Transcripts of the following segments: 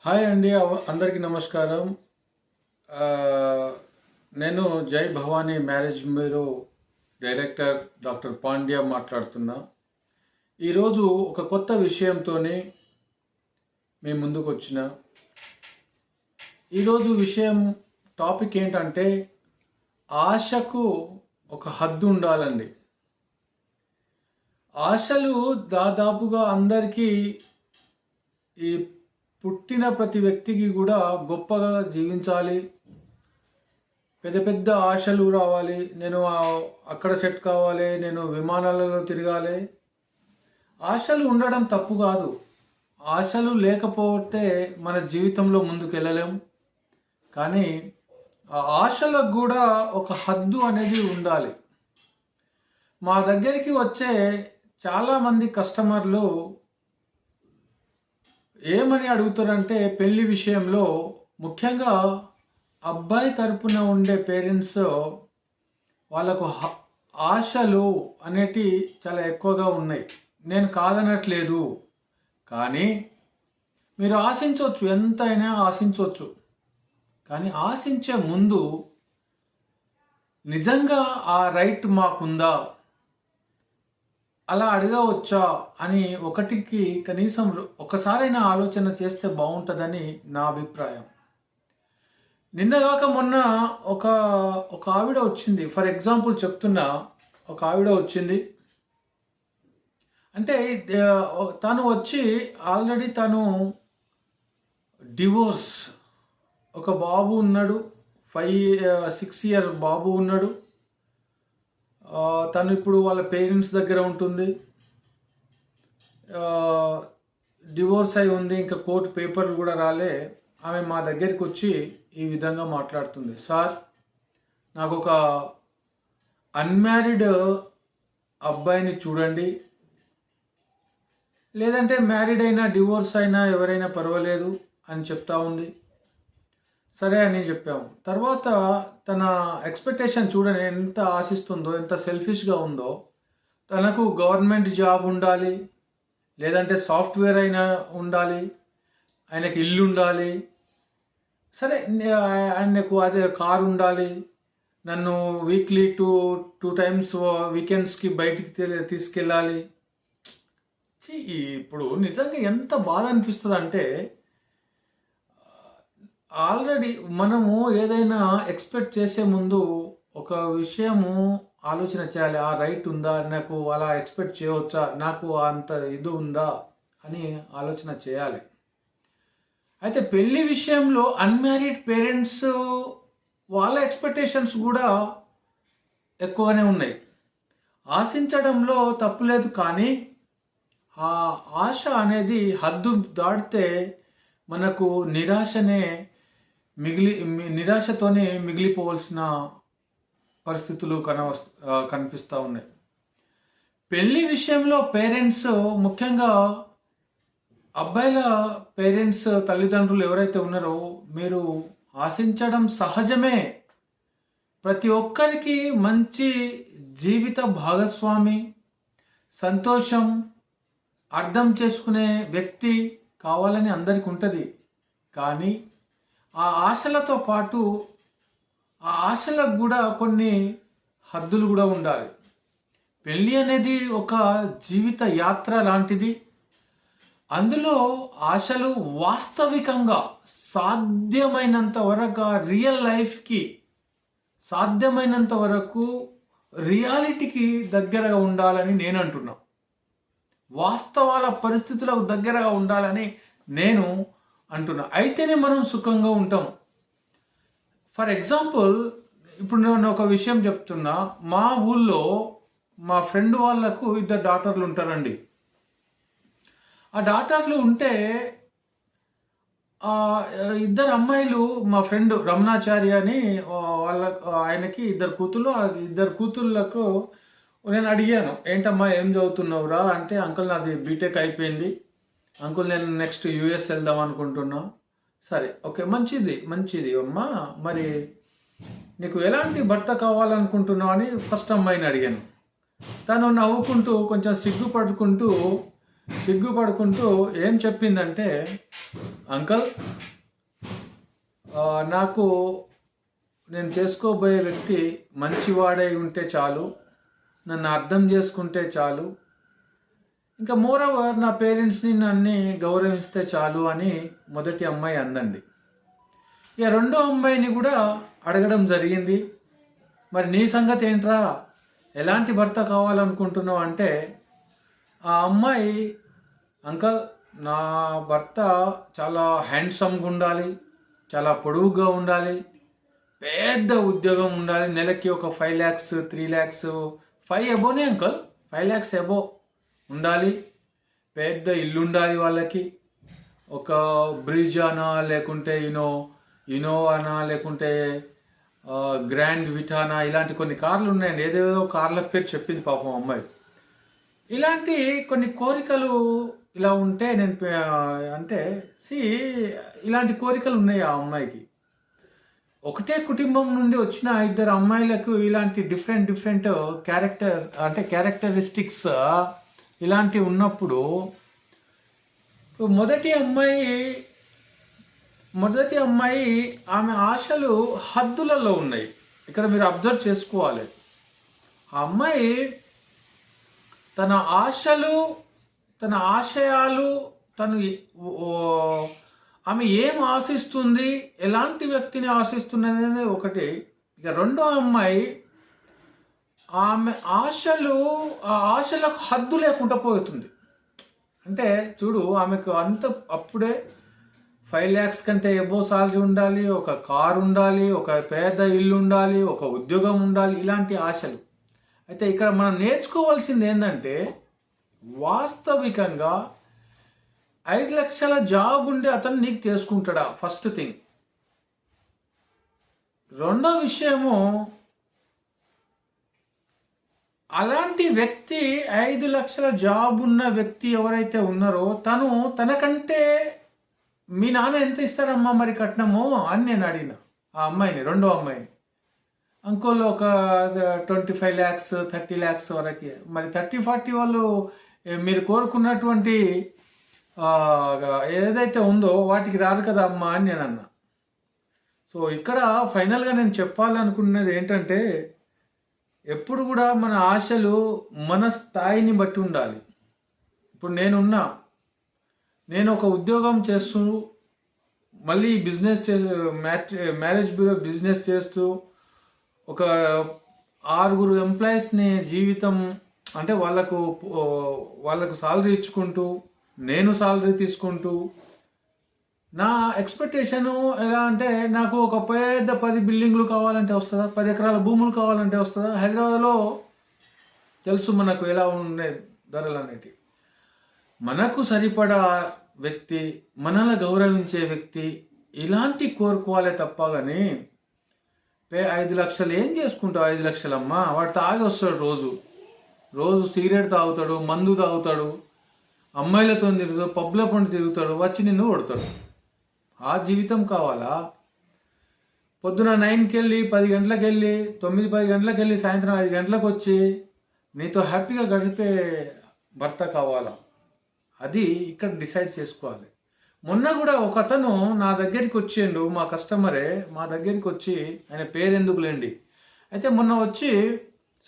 Hi అండి, అందరికీ నమస్కారం. ఆ, నేను జై Bhavani marriage bureau director doctor Pandya మాట్లాడుతున్నా. ఈరోజు ఒక కొత్త విషయంతో మీ ముందుకు వచ్చిన. ఈరోజు విషయం టాపిక్ ఏంటంటే ఆశకు ఒక హద్దు ఉండాలండి. ఆశలు దాదాపుగా అందరికీ, ఈ పుట్టిన ప్రతి వ్యక్తికి కూడా గొప్పగా జీవించాలి, పెద్ద పెద్ద ఆశలు రావాలి, నేను అక్కడ సెట్ కావాలి, నేను విమానాలలో తిరగాలి. ఆశలు ఉండడం తప్పు కాదు. ఆశలు లేకపోతే మన జీవితంలో ముందుకు వెళ్ళలేం. కానీ ఆ ఆశలకు కూడా ఒక హద్దు అనేది ఉండాలి. మా దగ్గరికి వచ్చే చాలామంది కస్టమర్లు ఏమని అడుగుతారంటే, పెళ్లి విషయంలో ముఖ్యంగా అబ్బాయి తరపున ఉండే పేరెంట్స్ వాళ్ళకు ఆశలు అనేటి చాలా ఎక్కువగా ఉన్నాయి. నేను కాదనట్లేదు, కానీ మీరు ఆశించవచ్చు, ఎంతైనా ఆశించవచ్చు. కానీ ఆశించే ముందు నిజంగా ఆ రైట్ మాకుందా, అలా అడగవచ్చా అని ఒకటికి కనీసం ఒకసారైనా ఆలోచన చేస్తే బాగుంటుందని నా అభిప్రాయం. నిన్నగాక మొన్న ఒక ఒక ఆవిడ వచ్చింది. ఫర్ ఎగ్జాంపుల్ చెప్తున్నా, ఒక ఆవిడ వచ్చింది. అంటే తను వచ్చి ఆల్రెడీ తను డివోర్స్, ఒక బాబు ఉన్నాడు, 6 ఇయర్ బాబు ఉన్నాడు. తను ఇప్పుడు వాళ్ళ పేరెంట్స్ దగ్గర ఉంటుంది. డివోర్స్ అయి ఉంది, ఇంకా కోర్టు పేపర్లు కూడా రాలే. ఆమె మా దగ్గరికి వచ్చి ఈ విధంగా మాట్లాడుతుంది. సార్, నాకు ఒక అన్మ్యారీడ్ అబ్బాయిని చూడండి, లేదంటే మ్యారీడ్ అయినా డివోర్స్ అయినా ఎవరైనా పర్వాలేదు అని చెప్తా ఉంది. సరే అని చెప్పాము. తర్వాత తన ఎక్స్పెక్టేషన్ చూడండి, ఎంత ఆశిస్తుందో, ఎంత సెల్ఫిష్గా ఉందో. తనకు గవర్నమెంట్ జాబ్ ఉండాలి, లేదంటే సాఫ్ట్వేర్ అయినా ఉండాలి, ఆయనకి ఇల్లు ఉండాలి, సరే ఆయనకు అదే కారు ఉండాలి, నన్ను వీక్లీ టూ టైమ్స్ వీకెండ్స్కి బయటికి తీసుకెళ్ళాలి. ఇప్పుడు నిజంగా ఎంత బాధ అనిపిస్తుంది అంటే, ఆల్రెడీ మనము ఏదైనా ఎక్స్పెక్ట్ చేసే ముందు ఒక విషయము ఆలోచన చేయాలి. ఆ రైట్ ఉందా, నాకు అలా ఎక్స్పెక్ట్ చేయవచ్చా, నాకు అంత ఇది ఉందా అని ఆలోచన చేయాలి. అయితే పెళ్లి విషయంలో అన్మ్యారీడ్ పేరెంట్స్ వాళ్ళ ఎక్స్పెక్టేషన్స్ కూడా ఎక్కువనే ఉన్నాయి. ఆశించడంలో తప్పులేదు, కానీ ఆ ఆశ అనేది హద్దు దాటితే మనకు నిరాశతోనే మిగిలిపోవాల్సిన పరిస్థితులు కనిపిస్తూ ఉన్నాయి. పెళ్లి విషయంలో పేరెంట్స్, ముఖ్యంగా అబ్బాయిల పేరెంట్స్, తల్లిదండ్రులు ఎవరైతే ఉన్నారో, మీరు ఆశించడం సహజమే. ప్రతి ఒక్కరికి మంచి జీవిత భాగస్వామి, సంతోషం, అర్థం చేసుకునే వ్యక్తి కావాలని అందరికి ఉంటుంది. కానీ ఆ ఆశలతో పాటు ఆ ఆశలకు కూడా కొన్ని హద్దులు కూడా ఉండాలి. పెళ్ళి అనేది ఒక జీవిత యాత్ర లాంటిది. అందులో ఆశలు వాస్తవికంగా సాధ్యమైనంత వరకు రియల్ లైఫ్కి సాధ్యమైనంత వరకు రియాలిటీకి దగ్గరగా ఉండాలని నేను అంటున్నా. వాస్తవాల పరిస్థితులకు దగ్గరగా ఉండాలని నేను అంటున్నా. అయితేనే మనం సుఖంగా ఉంటాం. ఫర్ ఎగ్జాంపుల్, ఇప్పుడు నేను ఒక విషయం చెప్తున్నా. మా ఊళ్ళో మా ఫ్రెండ్ వాళ్ళకు 2 డాటర్లు ఉంటారండి. ఆ డాటర్లు ఉంటే 2 అమ్మాయిలు, మా ఫ్రెండ్ రమణాచారి అని ఆయనకి 2 కూతుళ్ళు. ఆ 2 కూతుళ్ళకు నేను అడిగాను, ఏంటమ్మా ఏం చదువుతున్నావురా అంటే, అంకుల్ నాది బీటెక్ అయిపోయింది అంకుల్, నేను నెక్స్ట్ యూఎస్ వెళ్దాం అనుకుంటున్నా. సరే, ఓకే, మంచిది అమ్మా, మరి నీకు ఎలాంటి భర్త కావాలనుకుంటున్నావు అని ఫస్ట్ అమ్మాయిని అడిగాను. తను నవ్వుకుంటూ, కొంచెం సిగ్గుపడుకుంటూ ఏం చెప్పిందంటే, అంకల్, నాకు నేను చేసుకోబోయే వ్యక్తి మంచివాడై ఉంటే చాలు, నన్ను అర్థం చేసుకుంటే చాలు, ఇంకా మోరోవర్ నా పేరెంట్స్ని నన్ను గౌరవిస్తే చాలు అని మొదటి అమ్మాయి అందండి. ఇక రెండో అమ్మాయిని కూడా అడగడం జరిగింది. మరి నీ సంగతి ఏంట్రా, ఎలాంటి భర్త కావాలనుకుంటున్నావు అంటే, ఆ అమ్మాయి, అంకల్ నా భర్త చాలా హ్యాండ్సమ్గా ఉండాలి, చాలా పొడవుగా ఉండాలి, పెద్ద ఉద్యోగం ఉండాలి, నెలకి ఒక 5 lakhs 3 lakhs 5 అబోనే అంకల్, 5 lakhs అబో ఉండాలి, పెద్ద ఇల్లు ఉండాలి, వాళ్ళకి ఒక బ్రిడ్జ్ అనా లేకుంటే ఇనోవానా లేకుంటే గ్రాండ్ విటానా ఇలాంటి కొన్ని కార్లు ఉన్నాయండి. ఏదేదో కార్ల పేరు చెప్పింది పాపం అమ్మాయి. ఇలాంటి కొన్ని కోరికలు ఇలా ఉంటే నేను అంటే ఇలాంటి కోరికలు ఉన్నాయి ఆ అమ్మాయికి. ఒకటే కుటుంబం నుండి వచ్చిన ఇద్దరు అమ్మాయిలకు ఇలాంటి డిఫరెంట్ క్యారెక్టరిస్టిక్స్ ఇలాంటివి ఉన్నప్పుడు మొదటి అమ్మాయి ఆమె ఆశలు హద్దులలో ఉన్నాయి. ఇక్కడ మీరు అబ్జర్వ్ చేసుకోవాలి. ఆ అమ్మాయి తన ఆశలు, తన ఆశయాలు, ఆమె ఏం ఆశిస్తుంది, ఎలాంటి వ్యక్తిని ఆశిస్తున్నది అనేది ఒకటి. ఇక రెండో అమ్మాయి ఆమె ఆ ఆశలకు హద్దు లేకుండా పోతుంది. అంటే చూడు, ఆమెకు అప్పుడే 5 lakhs కంటే ఎబో సాలరీ ఉండాలి, ఒక కారు ఉండాలి, ఒక పెద్ద ఇల్లు ఉండాలి, ఒక ఉద్యోగం ఉండాలి, ఇలాంటి ఆశలు. అయితే ఇక్కడ మనం నేర్చుకోవాల్సింది ఏంటంటే, వాస్తవికంగా 5 లక్షల జాబ్ ఉండి అతను నీకు చేసుకుంటాడా, ఫస్ట్ థింగ్. రెండో విషయము, అలాంటి వ్యక్తి 5 లక్షల జాబ్ ఉన్న వ్యక్తి ఎవరైతే ఉన్నారో తనకంటే మీ నాన్న ఎంత ఇస్తాడమ్మా మరి కట్నము అని నేను అడిగిన ఆ అమ్మాయిని, రెండో అమ్మాయిని. అంకోల్ ఒక 25 lakhs 30 lakhs వరకు, మరి 30-40 వాళ్ళు మీరు కోరుకున్నటువంటి ఏదైతే ఉందో వాటికి రారు కదా అమ్మా అని నేను అన్నా. సో ఇక్కడ ఫైనల్గా నేను చెప్పాలనుకున్నది ఏంటంటే, ఎప్పుడు కూడా మన ఆశలు మన స్థాయిని బట్టి ఉండాలి. ఇప్పుడు నేను ఒక ఉద్యోగం చేస్తూ, మళ్ళీ మ్యారేజ్ బ్యూరో బిజినెస్ చేస్తూ, ఒక 6 ఎంప్లాయీస్ని జీవితం అంటే వాళ్ళకు సాలరీ ఇచ్చుకుంటూ, నేను సాలరీ తీసుకుంటూ, నా ఎక్స్పెక్టేషను ఎలా అంటే, నాకు ఒక పెద్ద 10 బిల్డింగ్లు కావాలంటే వస్తుందా, 10 ఎకరాల భూములు కావాలంటే వస్తుందా? హైదరాబాద్లో తెలుసు మనకు ఎలా ఉండే ధరలు అనేటివి. మనకు సరిపడా వ్యక్తి, మనల్ని గౌరవించే వ్యక్తి, ఇలాంటి కోరుకోవాలే తప్ప. కానీ 5 లక్షలు ఏం చేసుకుంటావు? 5 లక్షలమ్మా, వాడు తాగి వస్తాడు, రోజు సిగరెట్ తాగుతాడు, మందు తాగుతాడు, అమ్మాయిలతో తిరుగుతాడు, పబ్ల పండు తిరుగుతాడు, వచ్చి నిన్ను కొడతాడు. ఆ జీవితం కావాలా? పొద్దున 9కి వెళ్ళి 10 గంటలకు వెళ్ళి 9-10 గంటలకు వెళ్ళి సాయంత్రం 5 గంటలకు వచ్చి నీతో హ్యాపీగా గడిపే భర్త కావాలా? అది ఇక్కడ డిసైడ్ చేసుకోవాలి. మొన్న కూడా ఒక అతను నా దగ్గరికి వచ్చిండు, మా కస్టమరే మా దగ్గరికి వచ్చి, ఆయన పేరెందుకు లేండి, అయితే మొన్న వచ్చి,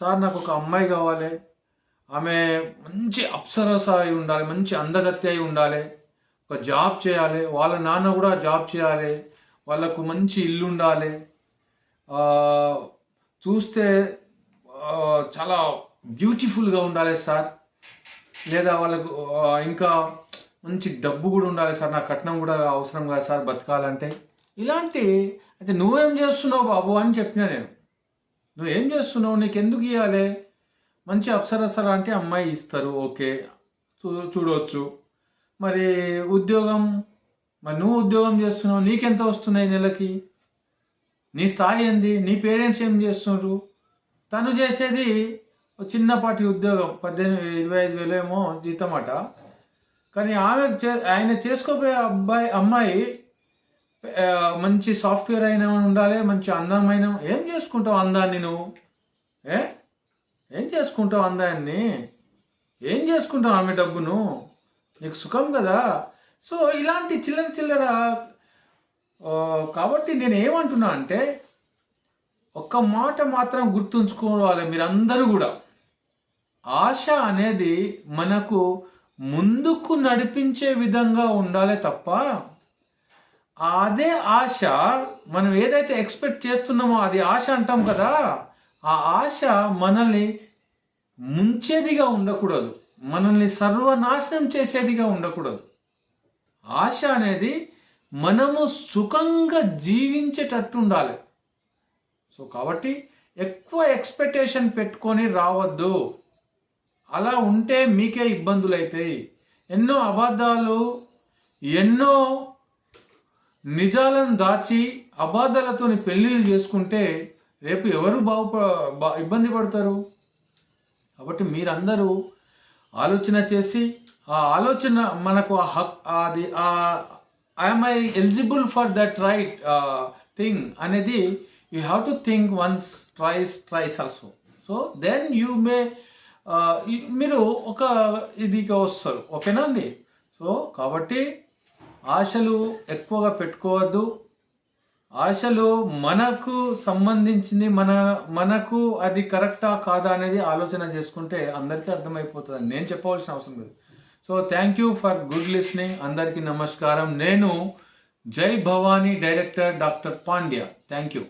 సార్ నాకు ఒక అమ్మాయి కావాలి, ఆమె మంచి అప్సరస అయి ఉండాలి, మంచి అందగత్తి అయి ఉండాలి, ఒక జాబ్ చేయాలి, వాళ్ళ నాన్న కూడా జాబ్ చేయాలి, వాళ్ళకు మంచి ఇల్లు ఉండాలి, చూస్తే చాలా బ్యూటిఫుల్గా ఉండాలి సార్, లేదా వాళ్ళకు ఇంకా మంచి డబ్బు కూడా ఉండాలి సార్, నాకు కట్నం కూడా అవసరం కాదు సార్ బతకాలంటే. ఇలాంటి అయితే నువ్వేం చేస్తున్నావు బాబు అని చెప్పినా నేను. నువ్వేం చేస్తున్నావు, నీకు ఎందుకు ఇవ్వాలి? మంచి అప్సరస లాంటి అమ్మాయి ఇస్తారు, ఓకే, చూడవచ్చు. మరి ఉద్యోగం, మరి నువ్వు ఉద్యోగం చేస్తున్నావు, నీకెంత వస్తున్నాయి నెలకి, నీ స్థాయి ఏంది, నీ పేరెంట్స్ ఏం చేస్తున్నారు? తను చేసేది చిన్నపాటి ఉద్యోగం, 18,000-25,000 ఏమో జీతం అట. కానీ ఆయన చేసుకోబోయే అమ్మాయి మంచి సాఫ్ట్వేర్ అయినా ఉండాలి, మంచి అందమైన. ఏం చేసుకుంటావు అందాన్ని నువ్వు? ఏం చేసుకుంటావు అందాన్ని? ఏం చేసుకుంటావు ఆమె డబ్బును? నీకు సుఖం కదా. సో ఇలాంటి చిల్లర చిల్లర కాబట్టి నేను ఏమంటున్నా అంటే ఒక్క మాట మాత్రం గుర్తుంచుకోవాలి మీరందరూ కూడా, ఆశ అనేది మనకు ముందుకు నడిపించే విధంగా ఉండాలి తప్ప అదే ఆశ మనం ఏదైతే ఎక్స్పెక్ట్ చేస్తున్నామో అది ఆశ అంటాం కదా, ఆ ఆశ మనల్ని ముంచేదిగా ఉండకూడదు, మనల్ని సర్వనాశనం చేసేదిగా ఉండకూడదు. ఆశ అనేది మనము సుఖంగా జీవించేటట్టు ఉండాలి. సో కాబట్టి ఎక్కువ ఎక్స్పెక్టేషన్ పెట్టుకొని రావద్దు. అలా ఉంటే మీకే ఇబ్బందులు అవుతాయి. ఎన్నో అబద్ధాలు, ఎన్నో నిజాలను దాచి అబద్ధాలతో పెళ్ళిళ్ళు చేసుకుంటే రేపు ఎవరు ఇబ్బంది పడతారు? కాబట్టి మీరందరూ ఆలోచన చేసి ఆ ఆలోచన మనకు అది I'm I eligible for that right thing అనేది you have to think once twice also. So then you may మీరు ఒక ఇదిగా వస్తారు. ఓకేనా అండి? సో కాబట్టి ఆశలు ఎక్కువగా పెట్టుకోవద్దు. ఆశలు మనకు సంబంధించింది, మనకు అది కరెక్టా కాదా అనేది ఆలోచన చేసుకుంటే అందరికీ అర్థమైపోతుంది. నేను చెప్పవలసిన అవసరం లేదు. So thank you for good listening. అందరికీ నమస్కారం. నేను జై Bhavani director doctor Pandya. Thank you.